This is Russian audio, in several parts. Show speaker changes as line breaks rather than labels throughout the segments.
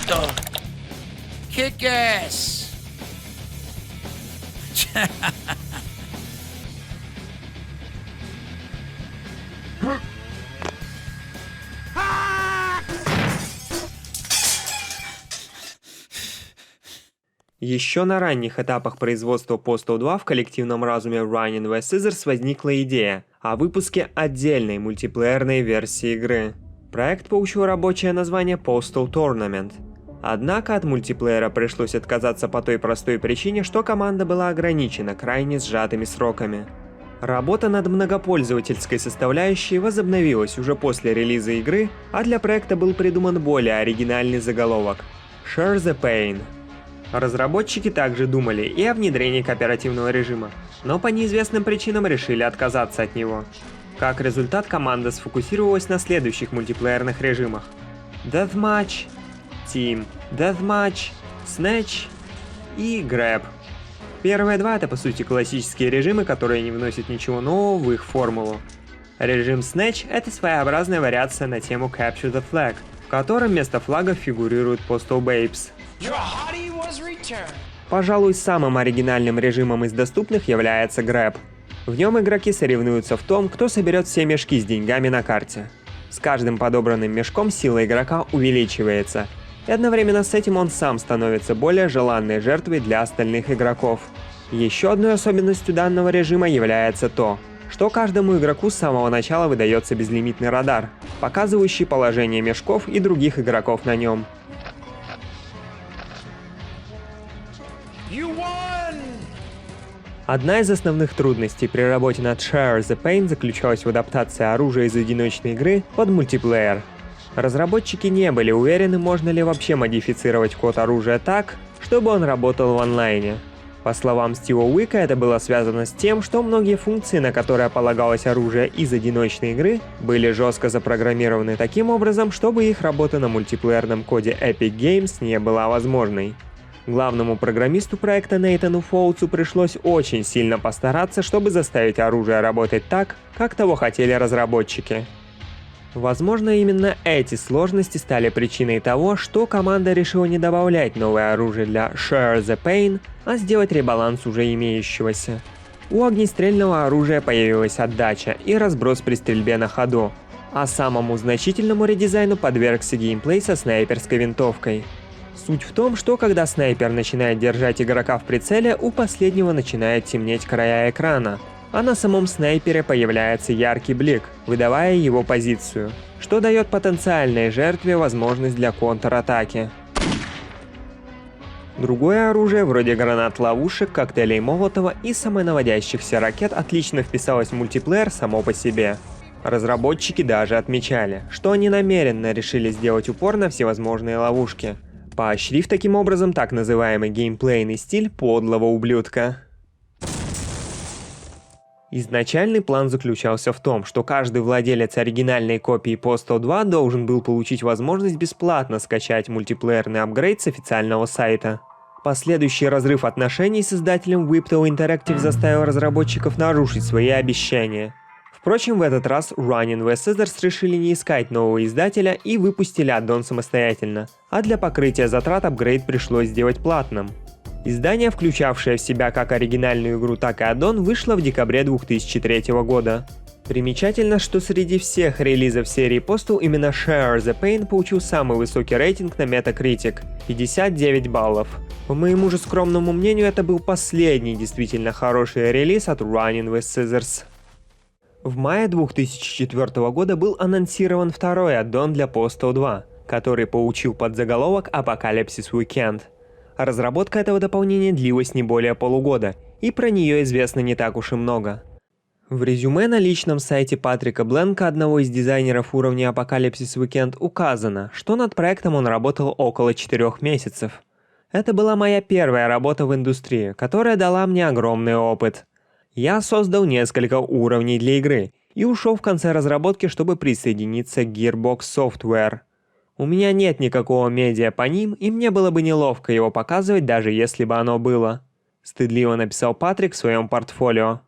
to? Kick-ass!
Еще на ранних этапах производства Postal 2 в коллективном разуме Running vs Scissors возникла идея о выпуске отдельной мультиплеерной версии игры. Проект получил рабочее название Postal Tournament. Однако от мультиплеера пришлось отказаться по той простой причине, что команда была ограничена крайне сжатыми сроками. Работа над многопользовательской составляющей возобновилась уже после релиза игры, а для проекта был придуман более оригинальный заголовок – Share the Pain. Разработчики также думали и о внедрении кооперативного режима, но по неизвестным причинам решили отказаться от него. Как результат, команда сфокусировалась на следующих мультиплеерных режимах: Deathmatch, Team Deathmatch, Snatch и Grab. Первые два — это по сути классические режимы, которые не вносят ничего нового в их формулу. Режим Snatch — это своеобразная вариация на тему Capture the Flag, в котором вместо флагов фигурируют Postal Babes. Пожалуй, самым оригинальным режимом из доступных является Grab. В нем игроки соревнуются в том, кто соберет все мешки с деньгами на карте. С каждым подобранным мешком сила игрока увеличивается, и одновременно с этим он сам становится более желанной жертвой для остальных игроков. Еще одной особенностью данного режима является то, что каждому игроку с самого начала выдается безлимитный радар, показывающий положение мешков и других игроков на нем. Одна из основных трудностей при работе над Share the Pain заключалась в адаптации оружия из одиночной игры под мультиплеер. Разработчики не были уверены, можно ли вообще модифицировать код оружия так, чтобы он работал в онлайне. По словам Стива Уика, это было связано с тем, что многие функции, на которые полагалось оружие из одиночной игры, были жестко запрограммированы таким образом, чтобы их работа на мультиплеерном коде Epic Games не была возможной. Главному программисту проекта Нейтану Фоутсу пришлось очень сильно постараться, чтобы заставить оружие работать так, как того хотели разработчики. Возможно, именно эти сложности стали причиной того, что команда решила не добавлять новое оружие для Share the Pain, а сделать ребаланс уже имеющегося. У огнестрельного оружия появилась отдача и разброс при стрельбе на ходу, а самому значительному редизайну подвергся геймплей со снайперской винтовкой. Суть в том, что когда снайпер начинает держать игрока в прицеле, у последнего начинает темнеть края экрана, а на самом снайпере появляется яркий блик, выдавая его позицию, что дает потенциальной жертве возможность для контратаки. Другое оружие, вроде гранат-ловушек, коктейлей Молотова и самонаводящихся ракет, отлично вписалось в мультиплеер само по себе. Разработчики даже отмечали, что они намеренно решили сделать упор на всевозможные ловушки, поощрив таким образом так называемый геймплейный стиль подлого ублюдка. Изначальный план заключался в том, что каждый владелец оригинальной копии Postal 2 должен был получить возможность бесплатно скачать мультиплеерный апгрейд с официального сайта. Последующий разрыв отношений с издателем Whipto Interactive заставил разработчиков нарушить свои обещания. Впрочем, в этот раз Running vs Scissors решили не искать нового издателя и выпустили аддон самостоятельно, а для покрытия затрат апгрейд пришлось сделать платным. Издание, включавшее в себя как оригинальную игру, так и аддон, вышло в декабре 2003 года. Примечательно, что среди всех релизов серии Postal именно Share the Pain получил самый высокий рейтинг на Metacritic – 59 баллов. По моему же скромному мнению, это был последний действительно хороший релиз от Running vs Scissors. В мае 2004 года был анонсирован второй аддон для Postal 2, который получил подзаголовок Apocalypse Weekend. Разработка этого дополнения длилась не более полугода, и про нее известно не так уж и много. В резюме на личном сайте Патрика Бленка, одного из дизайнеров уровня Apocalypse Weekend, указано, что над проектом он работал около 4 месяцев. Это была моя первая работа в индустрии, которая дала мне огромный опыт. Я создал несколько уровней для игры и ушел в конце разработки, чтобы присоединиться к Gearbox Software. У меня нет никакого медиа по ним, и мне было бы неловко его показывать, даже если бы оно было. Стыдливо написал Патрик в своем портфолио.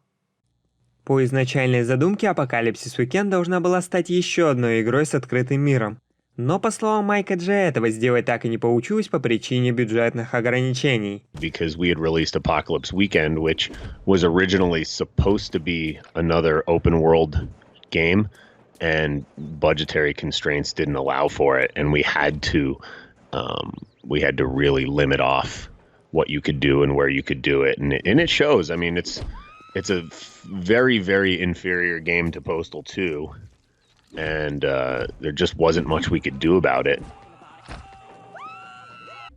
По изначальной задумке, Apocalypse Weekend должна была стать еще одной игрой с открытым миром. Но, по словам Майка Дже, этого сделать так и не получилось по причине бюджетных ограничений.
Because we had released Apocalypse Weekend, which was originally supposed to be another open world game, and budgetary constraints didn't allow for it, and we had to really limit off what you could do and where you could do it, and it shows. I mean, it's a very, very inferior game to Postal 2. And there just wasn't much we could do about it.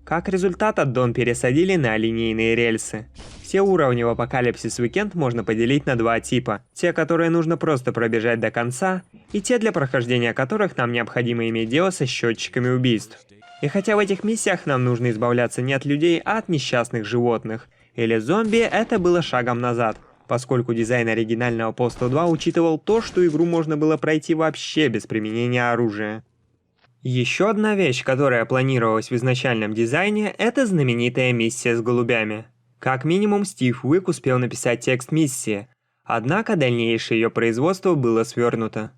Как результат, аддон пересадили на линейные рельсы. Все уровни в Apocalypse Weekend можно поделить на два типа. Те, которые нужно просто пробежать до конца, и те, для прохождения которых нам необходимо иметь дело со счетчиками убийств. И хотя в этих миссиях нам нужно избавляться не от людей, а от несчастных животных или зомби, это было шагом назад, поскольку дизайн оригинального Postal 2 учитывал то, что игру можно было пройти вообще без применения оружия. Еще одна вещь, которая планировалась в изначальном дизайне, это знаменитая миссия с голубями. Как минимум, Стив Уик успел написать текст миссии, однако дальнейшее ее производство было свернуто.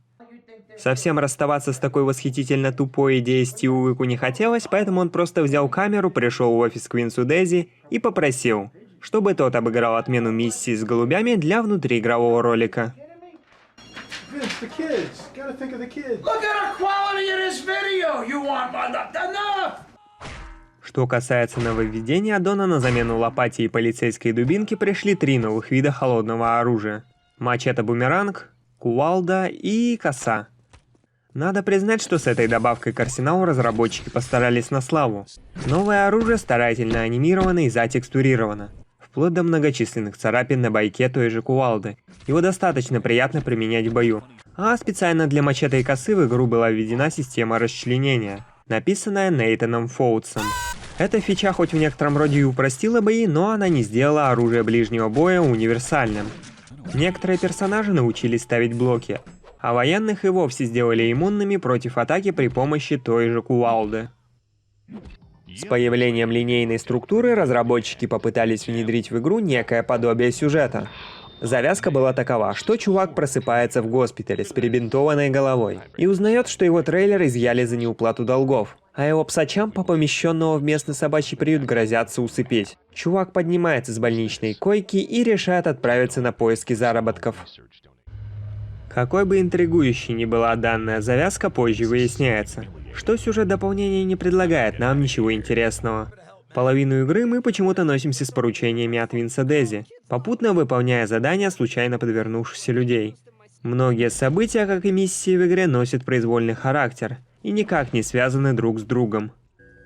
Совсем расставаться с такой восхитительно тупой идеей Стиву Уику не хотелось, поэтому он просто взял камеру, пришел в офис Квинсу Дейзи и попросил, чтобы тот обыграл отмену миссии с голубями для внутриигрового ролика. Что касается нововведения аддона, на замену лопате и полицейской дубинки пришли 3 новых вида холодного оружия. Мачете-бумеранг, кувалда и коса. Надо признать, что с этой добавкой к арсеналу разработчики постарались на славу. Новое оружие старательно анимировано и затекстурировано, вплоть до многочисленных царапин на бойке той же кувалды. Его достаточно приятно применять в бою. А специально для мачете и косы в игру была введена система расчленения, написанная Нейтаном Фоутсом. Эта фича хоть в некотором роде и упростила бои, но она не сделала оружие ближнего боя универсальным. Некоторые персонажи научились ставить блоки, а военных и вовсе сделали иммунными против атаки при помощи той же кувалды. С появлением линейной структуры разработчики попытались внедрить в игру некое подобие сюжета. Завязка была такова, что чувак просыпается в госпитале с перебинтованной головой и узнает, что его трейлер изъяли за неуплату долгов, а его псачам, помещенного в местный собачий приют, грозятся усыпить. Чувак поднимается с больничной койки и решает отправиться на поиски заработков. Какой бы интригующей ни была данная завязка, позже выясняется, что сюжет дополнения не предлагает нам ничего интересного. Половину игры мы почему-то носимся с поручениями от Винса Дейзи, попутно выполняя задания случайно подвернувшихся людей. Многие события, как и миссии в игре, носят произвольный характер и никак не связаны друг с другом.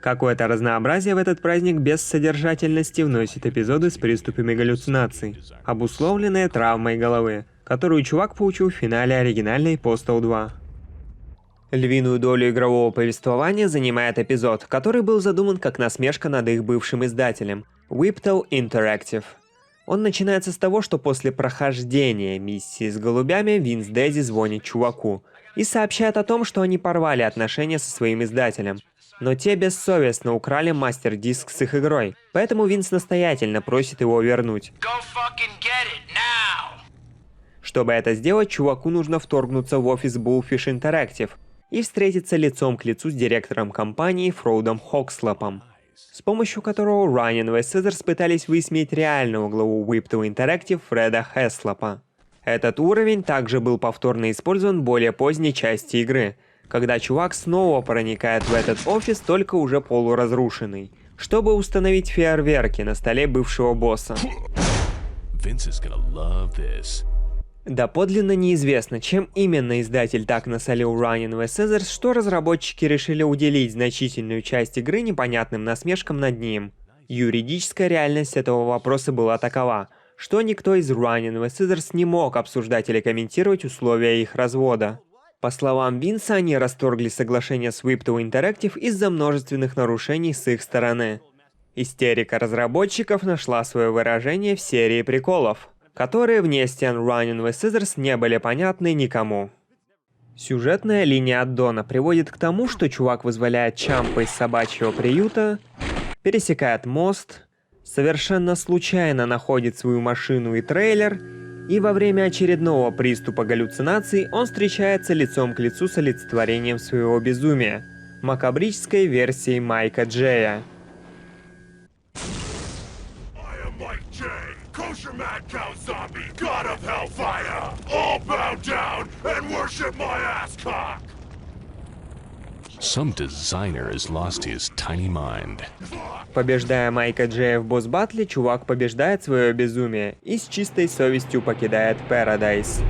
Какое-то разнообразие в этот праздник без содержательности вносит эпизоды с приступами галлюцинаций, обусловленные травмой головы, которую чувак получил в финале оригинальной Postal 2. Львиную долю игрового повествования занимает эпизод, который был задуман как насмешка над их бывшим издателем – Whiptow Interactive. Он начинается с того, что после прохождения миссии с голубями Винс Дейзи звонит чуваку и сообщает о том, что они порвали отношения со своим издателем. Но те бессовестно украли мастер-диск с их игрой, поэтому Винс настоятельно просит его вернуть. Чтобы это сделать, чуваку нужно вторгнуться в офис Bullfish Interactive и встретиться лицом к лицу с директором компании Фродом Хокслопом, с помощью которого Ryan и Scissors пытались высмеять реального главу Whiptow Interactive Фреда Хэслопа. Этот уровень также был повторно использован в более поздней части игры, когда чувак снова проникает в этот офис, только уже полуразрушенный, чтобы установить фейерверки на столе бывшего босса. Доподлинно неизвестно, чем именно издатель так насолил Ryan v. Scissors, что разработчики решили уделить значительную часть игры непонятным насмешкам над ним. Юридическая реальность этого вопроса была такова, что никто из Ryan v. Scissors не мог обсуждать или комментировать условия их развода. По словам Винса, они расторгли соглашение с Whiptow Interactive из-за множественных нарушений с их стороны. Истерика разработчиков нашла свое выражение в серии приколов, которые вне стен Ryan v. Scissors не были понятны никому. Сюжетная линия аддона приводит к тому, что чувак вызволяет Чампа из собачьего приюта, пересекает мост, совершенно случайно находит свою машину и трейлер, и во время очередного приступа галлюцинаций он встречается лицом к лицу с олицетворением своего безумия, макабрической версией Майка Джея.
Kosher mad cow zombie, god of hellfire! All bow down and worship my ass cock!
Some designer has lost his tiny mind.
Побеждая Майка Джея в босс-баттле, чувак побеждает свое безумие и с чистой совестью покидает Paradise.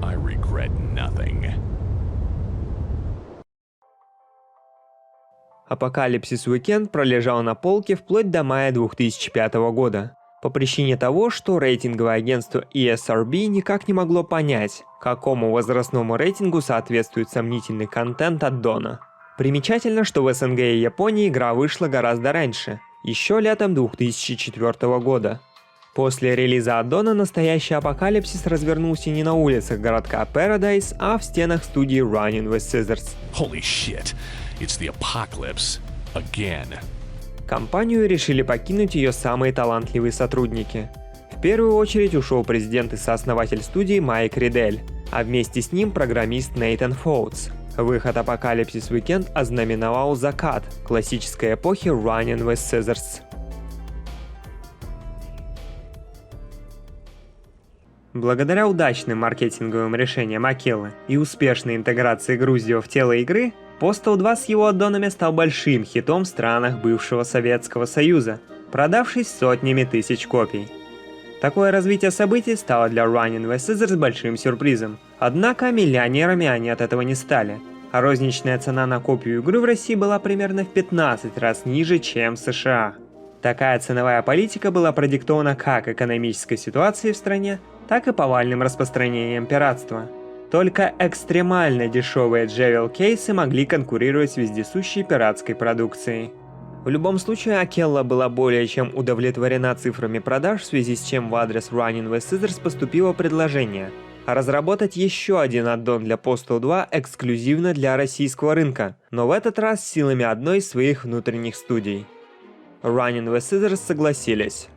I regret nothing.
Апокалипсис Weekend пролежал на полке вплоть до мая 2005 года. По причине того, что рейтинговое агентство ESRB никак не могло понять, какому возрастному рейтингу соответствует сомнительный контент аддона. Примечательно, что в СНГ и Японии игра вышла гораздо раньше, еще летом 2004 года. После релиза аддона настоящий апокалипсис развернулся не на улицах городка Paradise, а в стенах студии Running with Scissors.
Holy shit. It's the apocalypse. Again.
Компанию решили покинуть ее самые талантливые сотрудники. В первую очередь ушел президент и сооснователь студии Майк Ридель, а вместе с ним программист Нейтан Фоутс. Выход Апокалипсис Weekend ознаменовал закат классической эпохи Running with Scissors. Благодаря удачным маркетинговым решениям Акеллы и успешной интеграции Груздио в тело игры, Postal 2 с его аддонами стал большим хитом в странах бывшего Советского Союза, продавшись сотнями тысяч копий. Такое развитие событий стало для Running with Scissors большим сюрпризом, однако миллионерами они от этого не стали, а розничная цена на копию игры в России была примерно в 15 раз ниже, чем в США. Такая ценовая политика была продиктована как экономической ситуацией в стране, так и повальным распространением пиратства. Только экстремально дешевые джевел-кейсы могли конкурировать с вездесущей пиратской продукцией. В любом случае, Акелла была более чем удовлетворена цифрами продаж, в связи с чем в адрес Running with Scissors поступило предложение разработать еще один аддон для Postal 2 эксклюзивно для российского рынка, но в этот раз силами одной из своих внутренних студий. Running with Scissors согласились.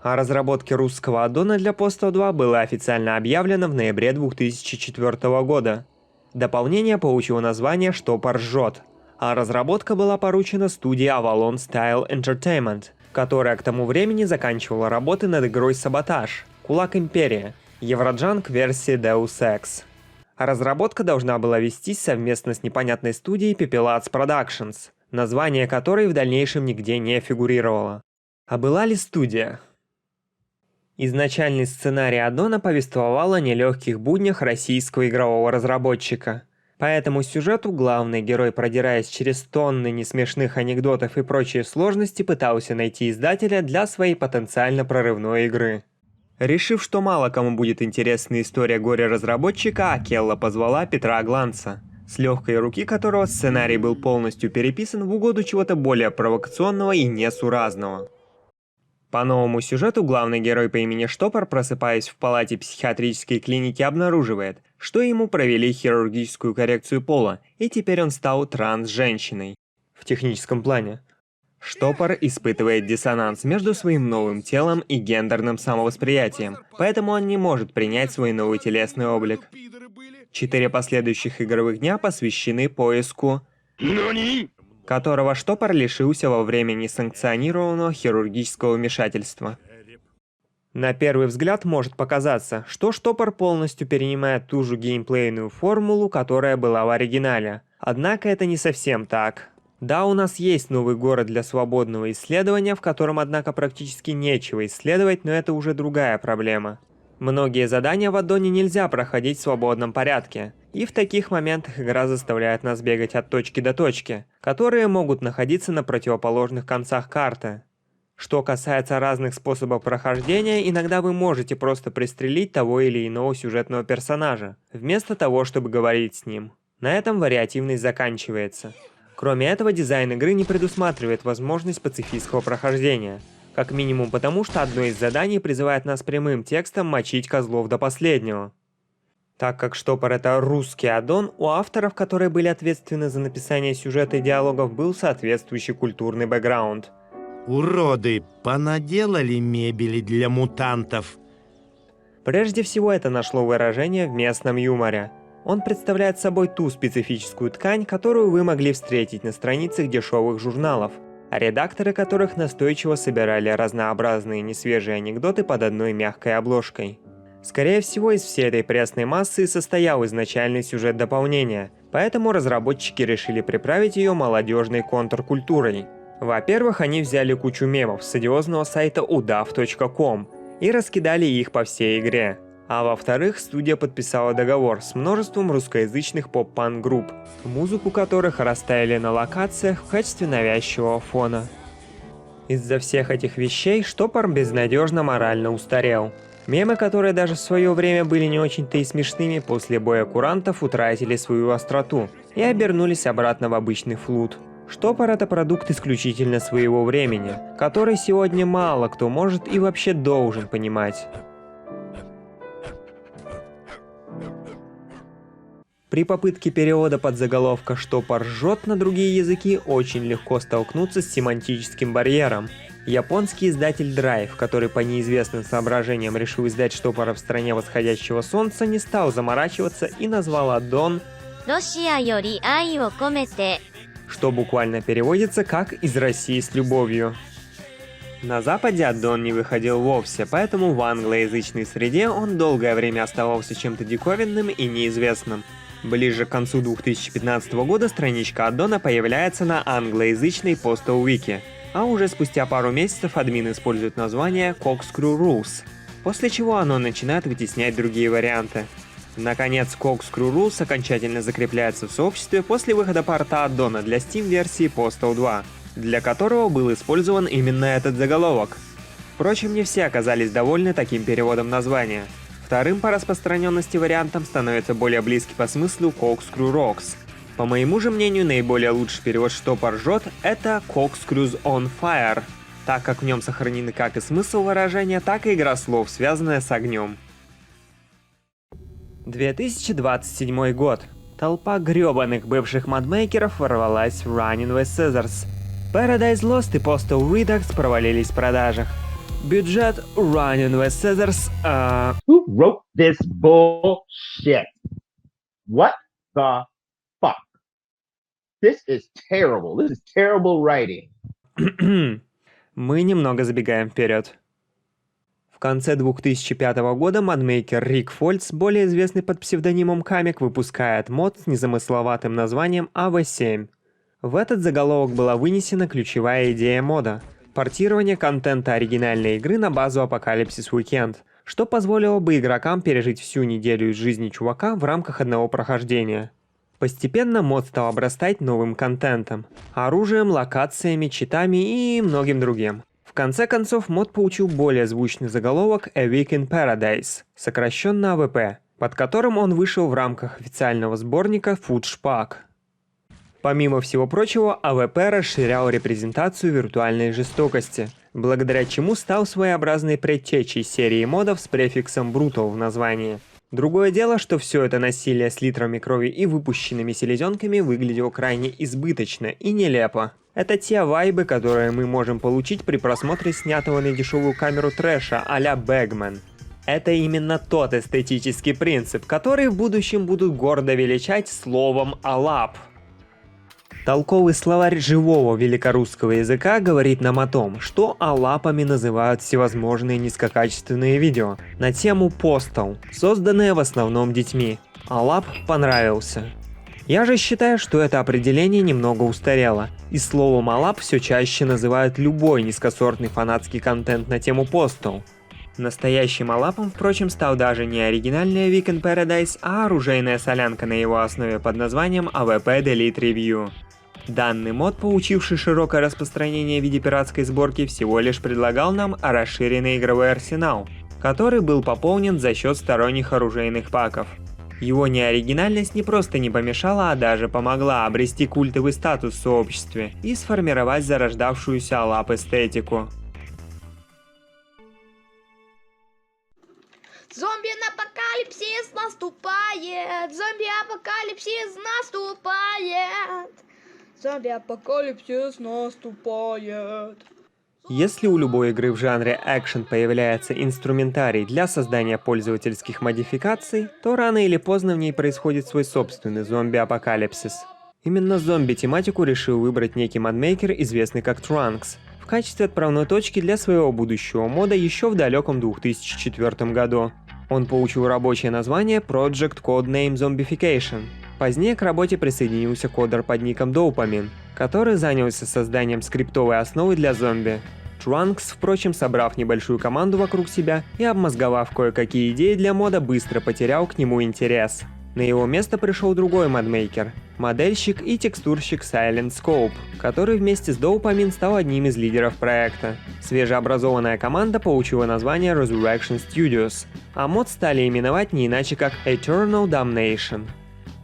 О разработке русского аддона для Postal 2 было официально объявлено в ноябре 2004 года. Дополнение получило название «Штопор жжет», а разработка была поручена студии Avalon Style Entertainment, которая к тому времени заканчивала работы над игрой «Саботаж», «Кулак Империи», Евроджанк версии Deus Ex. Разработка должна была вестись совместно с непонятной студией Pepelats Productions, название которой в дальнейшем нигде не фигурировало. А была ли студия? Изначальный сценарий аддона повествовал о нелегких буднях российского игрового разработчика. По этому сюжету главный герой, продираясь через тонны несмешных анекдотов и прочие сложности, пытался найти издателя для своей потенциально прорывной игры. Решив, что мало кому будет интересна история горе-разработчика, Акелла позвала Петра Гланца, с легкой руки которого сценарий был полностью переписан в угоду чего-то более провокационного и несуразного. По новому сюжету главный герой по имени Штопор, просыпаясь в палате психиатрической клиники, обнаруживает, что ему провели хирургическую коррекцию пола, и теперь он стал транс-женщиной. В техническом плане. Штопор испытывает диссонанс между своим новым телом и гендерным самовосприятием, поэтому он не может принять свой новый телесный облик. 4 последующих игровых дня посвящены поиску, которого Штопор лишился во время несанкционированного хирургического вмешательства. На первый взгляд может показаться, что Штопор полностью перенимает ту же геймплейную формулу, которая была в оригинале. Однако это не совсем так. Да, у нас есть новый город для свободного исследования, в котором, однако, практически нечего исследовать, но это уже другая проблема. Многие задания в аддоне нельзя проходить в свободном порядке, и в таких моментах игра заставляет нас бегать от точки до точки, которые могут находиться на противоположных концах карты. Что касается разных способов прохождения, иногда вы можете просто пристрелить того или иного сюжетного персонажа, вместо того, чтобы говорить с ним. На этом вариативность заканчивается. Кроме этого, дизайн игры не предусматривает возможность пацифистского прохождения. Как минимум потому, что одно из заданий призывает нас прямым текстом мочить козлов до последнего. Так как штопор — это русский аддон, у авторов, которые были ответственны за написание сюжета и диалогов, был соответствующий культурный бэкграунд.
Уроды понаделали мебели для мутантов.
Прежде всего, это нашло выражение в местном юморе. Он представляет собой ту специфическую ткань, которую вы могли встретить на страницах дешевых журналов, а редакторы которых настойчиво собирали разнообразные несвежие анекдоты под одной мягкой обложкой. Скорее всего, из всей этой пресной массы состоял изначальный сюжет дополнения, поэтому разработчики решили приправить ее молодежной контркультурой. Во-первых, они взяли кучу мемов с одиозного сайта udav.com и раскидали их по всей игре. А во-вторых, студия подписала договор с множеством русскоязычных поп-панк групп, музыку которых расставили на локациях в качестве навязчивого фона. Из-за всех этих вещей штопор безнадежно морально устарел. Мемы, которые даже в свое время были не очень-то и смешными, после боя курантов утратили свою остроту и обернулись обратно в обычный флут. Штопор — это продукт исключительно своего времени, который сегодня мало кто может и вообще должен понимать. При попытке перевода подзаголовка «Штопор жжет» на другие языки очень легко столкнуться с семантическим барьером. Японский издатель Drive, который по неизвестным соображениям решил издать штопора в стране восходящего солнца, не стал заморачиваться и назвал аддон
«Россияより愛を込めて»,
что буквально переводится как «из России с любовью». На Западе аддон не выходил вовсе, поэтому в англоязычной среде он долгое время оставался чем-то диковинным и неизвестным. Ближе к концу 2015 года страничка аддона появляется на англоязычной Postal Wiki, а уже спустя пару месяцев админ использует название Corkscrew Rules, после чего оно начинает вытеснять другие варианты. Наконец, Corkscrew Rules окончательно закрепляется в сообществе после выхода порта аддона для Steam-версии Postal 2, для которого был использован именно этот заголовок. Впрочем, не все оказались довольны таким переводом названия. Вторым по распространенности вариантом становится более близкий по смыслу Corkscrew Rocks. По моему же мнению, наиболее лучший перевод «Штопор жжет» — это Corkscrews on Fire, так как в нем сохранены как и смысл выражения, так и игра слов, связанная с огнем. 2027 год. Толпа грёбаных бывших модмейкеров ворвалась в Running with Scissors. Paradise Lost и Postal Redux провалились в продажах. Бюджет Running with Scissors...
Who wrote this bullshit? What the fuck? This is terrible. This is terrible writing.
Мы немного забегаем вперед. В конце 2005 года модмейкер Рик Фольц, более известный под псевдонимом Камик, выпускает мод с незамысловатым названием AV7. В этот заголовок была вынесена ключевая идея мода — портирование контента оригинальной игры на базу Apocalypse Weekend, что позволило бы игрокам пережить всю неделю из жизни чувака в рамках одного прохождения. Постепенно мод стал обрастать новым контентом — оружием, локациями, читами и многим другим. В конце концов, мод получил более звучный заголовок A Week in Paradise, сокращенно AWP, под которым он вышел в рамках официального сборника Foodshpack. Помимо всего прочего, AWP расширял репрезентацию виртуальной жестокости, благодаря чему стал своеобразной предтечей серии модов с префиксом Brutal в названии. Другое дело, что все это насилие с литрами крови и выпущенными селезенками выглядело крайне избыточно и нелепо. Это те вайбы, которые мы можем получить при просмотре снятого на дешевую камеру трэша а-ля Bagman. Это именно тот эстетический принцип, который в будущем будут гордо величать словом «алап». Толковый словарь живого великорусского языка говорит нам о том, что алапами называют всевозможные низкокачественные видео на тему Postal, созданные в основном детьми. Алап понравился. Я же считаю, что это определение немного устарело, и словом алап все чаще называют любой низкосортный фанатский контент на тему Postal. Настоящим алапом, впрочем, стал даже не оригинальный Week in Paradise, а оружейная солянка на его основе под названием AWP Delete Review. Данный мод, получивший широкое распространение в виде пиратской сборки, всего лишь предлагал нам расширенный игровой арсенал, который был пополнен за счет сторонних оружейных паков. Его неоригинальность не просто не помешала, а даже помогла обрести культовый статус в сообществе и сформировать зарождавшуюся алап-эстетику.
Зомби-апокалипсис наступает! Зомби-апокалипсис наступает! Зомби-апокалипсис наступает!
Если у любой игры в жанре экшен появляется инструментарий для создания пользовательских модификаций, то рано или поздно в ней происходит свой собственный зомби-апокалипсис. Именно зомби-тематику решил выбрать некий модмейкер, известный как Trunks, в качестве отправной точки для своего будущего мода еще в далеком 2004 году. Он получил рабочее название Project Codename Zombification. Позднее к работе присоединился кодер под ником Dopamine, который занялся созданием скриптовой основы для зомби. Trunks, впрочем, собрав небольшую команду вокруг себя и обмозговав кое-какие идеи для мода, быстро потерял к нему интерес. На его место пришел другой модмейкер, модельщик и текстурщик Silent Scope, который вместе с Dopamine стал одним из лидеров проекта. Свежеобразованная команда получила название Resurrection Studios, а мод стали именовать не иначе как Eternal Damnation.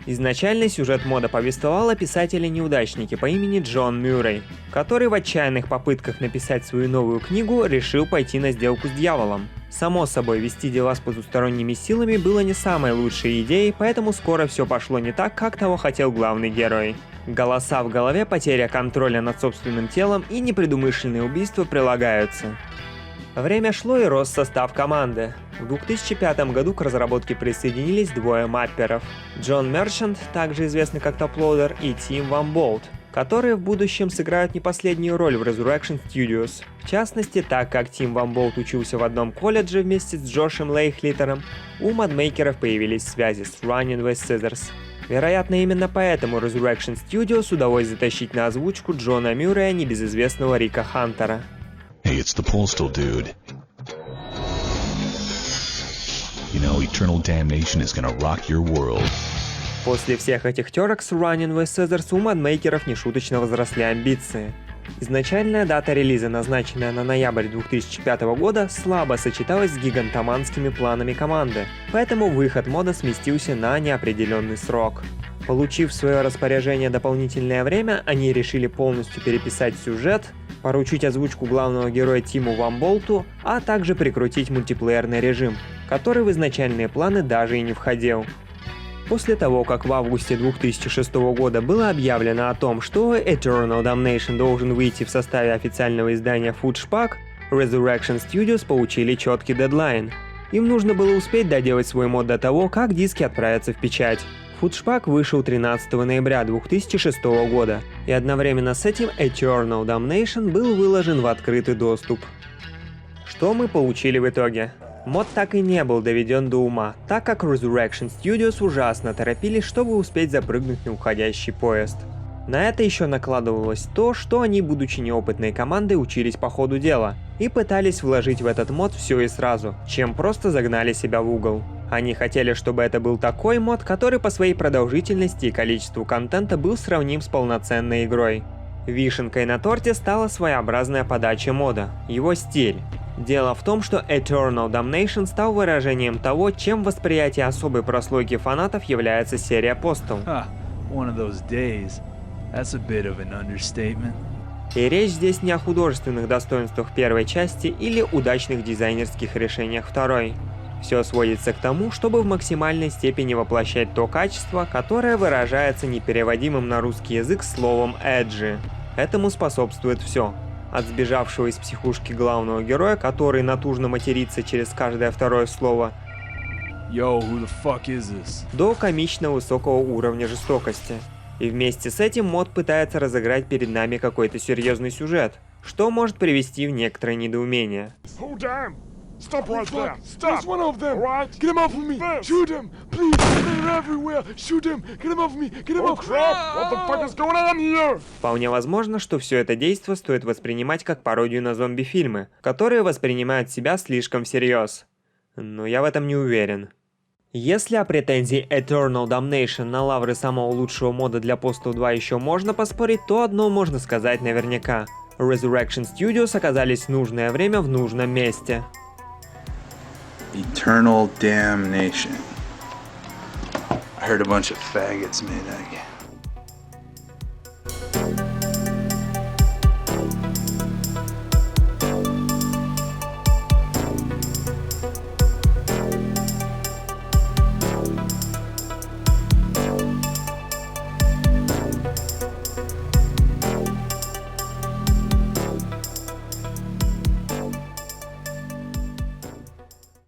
Изначально сюжет мода повествовал о писателе-неудачнике по имени Джон Мюррей, который в отчаянных попытках написать свою новую книгу решил пойти на сделку с дьяволом. Само собой, вести дела с потусторонними силами было не самой лучшей идеей, поэтому скоро все пошло не так, как того хотел главный герой. Голоса в голове, потеря контроля над собственным телом и непредумышленные убийства прилагаются. Время шло и рос состав команды. В 2005 году к разработке присоединились двое мапперов – Джон Мерчант, также известный как Топлоудер, и Тим Ван Болт, которые в будущем сыграют не последнюю роль в Resurrection Studios. В частности, так как Тим Ван Болт учился в одном колледже вместе с Джошем Лейхлитером, у модмейкеров появились связи с Running with Scissors. Вероятно, именно поэтому Resurrection Studios удалось затащить на озвучку Джона Мюррея небезызвестного Рика Хантера.
Hey, it's the Postal dude. You know, Eternal Damnation is gonna rock your world.
После всех этих терок с Running with Scissors у модмейкеров нешуточно возросли амбиции. Изначальная дата релиза, назначенная на ноябрь 2005 года, слабо сочеталась с гигантоманскими планами команды, поэтому выход мода сместился на неопределенный срок. Получив в свое распоряжение дополнительное время, они решили полностью переписать сюжет, поручить озвучку главного героя Тиму Ван Болту, а также прикрутить мультиплеерный режим, который в изначальные планы даже и не входил. После того, как в августе 2006 года было объявлено о том, что Eternal Damnation должен выйти в составе официального издания Fudge-Pak, Resurrection Studios получили четкий дедлайн. Им нужно было успеть доделать свой мод до того, как диски отправятся в печать. Fudge-Pak вышел 13 ноября 2006 года, и одновременно с этим Eternal Damnation был выложен в открытый доступ. Что мы получили в итоге? Мод так и не был доведен до ума, так как Resurrection Studios ужасно торопились, чтобы успеть запрыгнуть на уходящий поезд. На это еще накладывалось то, что они, будучи неопытной командой, учились по ходу дела и пытались вложить в этот мод все и сразу, чем просто загнали себя в угол. Они хотели, чтобы это был такой мод, который по своей продолжительности и количеству контента был сравним с полноценной игрой. Вишенкой на торте стала своеобразная подача мода, его стиль. Дело в том, что Eternal Damnation стал выражением того, чем в восприятии особой прослойки фанатов является серия Postal.
One of those days. That's a bit of an understatement.
И речь здесь не о художественных достоинствах первой части или удачных дизайнерских решениях второй. Все сводится к тому, чтобы в максимальной степени воплощать то качество, которое выражается непереводимым на русский язык словом «эджи». Этому способствует все. От сбежавшего из психушки главного героя, который натужно матерится через каждое второе слово,
Yo, who the fuck is this?
до комично высокого уровня жестокости. И вместе с этим мод пытается разыграть перед нами какой-то серьезный сюжет, что может привести в некоторое недоумение.
Oh, damn! Stop right there! Stop! There's one of them! Right? Get him off of me! Shoot him! Please! They're everywhere! Shoot him! Get him off me! Get him off! Crap! What the fuck is going on here?
Вполне возможно, что все это действо стоит воспринимать как пародию на зомби-фильмы, которые воспринимают себя слишком всерьез. Но я в этом не уверен. Если о претензии Eternal Damnation на лавры самого лучшего мода для Postal 2 еще можно поспорить, то одно можно сказать наверняка. Resurrection Studios оказались в нужное время в нужном месте.
Eternal Damnation. I heard a bunch of faggots made that game.